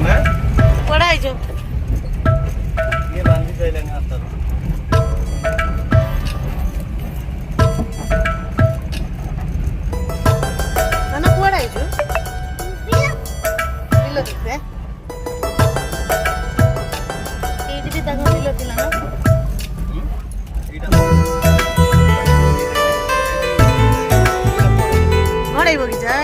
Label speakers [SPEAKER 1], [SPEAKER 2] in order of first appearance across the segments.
[SPEAKER 1] ना
[SPEAKER 2] पढ़ाई जो
[SPEAKER 1] ये बांधी जाइलानी आता
[SPEAKER 2] ना पढ़ाई जो बिलो दिखे एटी भी तक बिलो दिला ना पढ़ाई बगीचा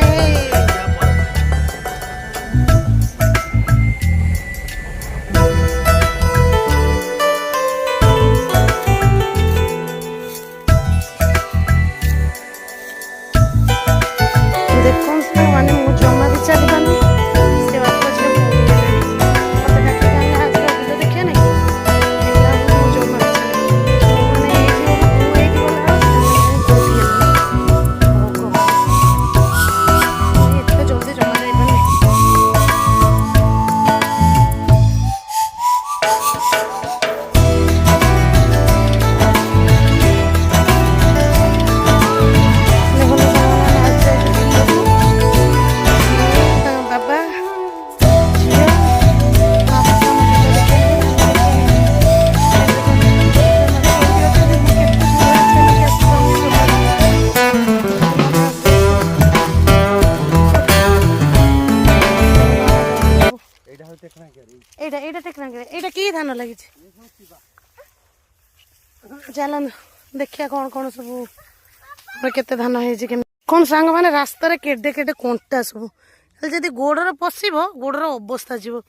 [SPEAKER 2] धान लगी चल देखिया कौन कौन सब केते धान कौन सांग माने रास्ता केडे केडे कंटा सब जदि गोड़र पशिब गोड़र अवस्था जीव